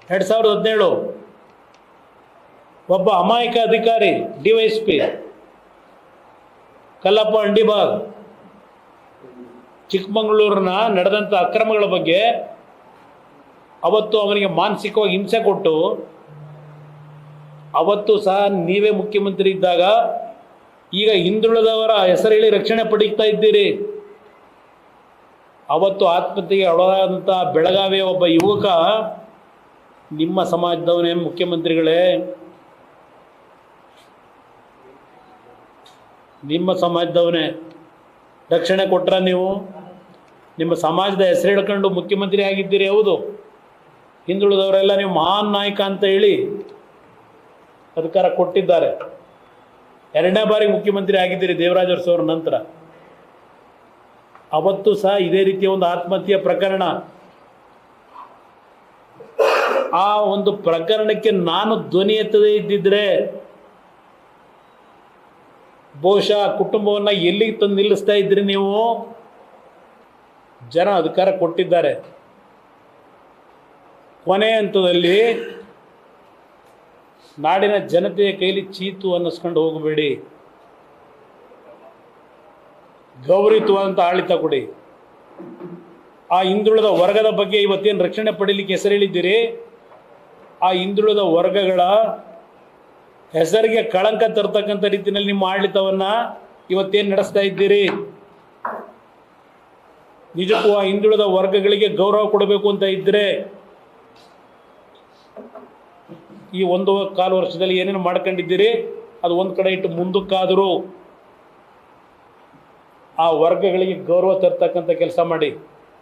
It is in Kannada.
2017 ಒಬ್ಬ ಅಮಾಯಕ ಅಧಿಕಾರಿ DYSP ಕಲ್ಲಪ್ಪ ಅಂಡಿಬಾಗ್ ಚಿಕ್ಕಮಗಳೂರಿನ ನಡೆದಂಥ ಅಕ್ರಮಗಳ ಬಗ್ಗೆ ಅವತ್ತು ಅವನಿಗೆ ಮಾನಸಿಕವಾಗಿ ಹಿಂಸೆ ಕೊಟ್ಟು ಅವತ್ತು ಸಹ ನೀವೇ ಮುಖ್ಯಮಂತ್ರಿ ಇದ್ದಾಗ ಈಗ ಹಿಂದುಳಿದವರ ಹೆಸರು ಹೇಳಿ ರಕ್ಷಣೆ ಪಡೀತಾ ಇದ್ದೀರಿ. ಅವತ್ತು ಆತ್ಮಹತ್ಯೆಗೆ ಒಳಗಾದಂಥ ಬೆಳಗಾವಿಯ ಒಬ್ಬ ಯುವಕ ನಿಮ್ಮ ಸಮಾಜದವನೇ ಮುಖ್ಯಮಂತ್ರಿಗಳೇ, ನಿಮ್ಮ ಸಮಾಜದವನೇ ರಕ್ಷಣೆ ಕೊಟ್ರ ನೀವು? ನಿಮ್ಮ ಸಮಾಜದ ಹೆಸರು ಹೇಳ್ಕೊಂಡು ಮುಖ್ಯಮಂತ್ರಿ ಆಗಿದ್ದೀರಿ. ಹೌದು, ಹಿಂದುಳಿದವರೆಲ್ಲ ನೀವು ಮಹಾನ್ ನಾಯಕ ಅಂತ ಹೇಳಿ ಅಧಿಕಾರ ಕೊಟ್ಟಿದ್ದಾರೆ. 2ನೇ ಬಾರಿ ಮುಖ್ಯಮಂತ್ರಿ ಆಗಿದ್ದೀರಿ ದೇವರಾಜ ಅರಸು ಅವರ ನಂತರ. ಅವತ್ತು ಸಹ ಇದೇ ರೀತಿಯ ಒಂದು ಆತ್ಮಹತ್ಯೆ ಪ್ರಕರಣ, ಆ ಒಂದು ಪ್ರಕರಣಕ್ಕೆ ನಾನು ಧ್ವನಿ ಎತ್ತದೇ ಇದ್ದಿದ್ರೆ ಬಹುಶಃ ಕುಟುಂಬವನ್ನು ಎಲ್ಲಿಗೆ ತಂದು ನಿಲ್ಲಿಸ್ತಾ ಇದ್ರಿ ನೀವು? ಜನ ಅಧಿಕಾರ ಕೊಟ್ಟಿದ್ದಾರೆ. ಕೊನೆ ಹಂತದಲ್ಲಿ ನಾಡಿನ ಜನತೆಯ ಕೈಲಿ ಚೀತು ಅನ್ನಿಸ್ಕೊಂಡು ಹೋಗಬೇಡಿ. ಗೌರವಿತವಾದಂಥ ಆಡಳಿತ ಕೊಡಿ. ಆ ಹಿಂದುಳಿದ ವರ್ಗದ ಬಗ್ಗೆ ಇವತ್ತೇನು ರಕ್ಷಣೆ ಪಡೀಲಿಕ್ಕೆ ಹೆಸರು ಹೇಳಿದ್ದೀರಿ, ಆ ಹಿಂದುಳಿದ ವರ್ಗಗಳ ಹೆಸರಿಗೆ ಕಳಂಕ ತರ್ತಕ್ಕಂಥ ರೀತಿಯಲ್ಲಿ ನಿಮ್ಮ ಆಡಳಿತವನ್ನು ಇವತ್ತೇನು ನಡೆಸ್ತಾ ಇದ್ದೀರಿ? ನಿಜಕ್ಕೂ ಆ ಹಿಂದುಳಿದ ವರ್ಗಗಳಿಗೆ ಗೌರವ ಕೊಡಬೇಕು ಅಂತ ಇದ್ದರೆ ಈ 1.25 ವರ್ಷದಲ್ಲಿ ಏನೇನು ಮಾಡ್ಕೊಂಡಿದ್ದೀರಿ ಅದು ಒಂದು ಕಡೆ ಇಟ್ಟು ಮುಂದಕ್ಕಾದರೂ ಆ ವರ್ಗಗಳಿಗೆ ಗೌರವ ತರ್ತಕ್ಕಂಥ ಕೆಲಸ ಮಾಡಿ.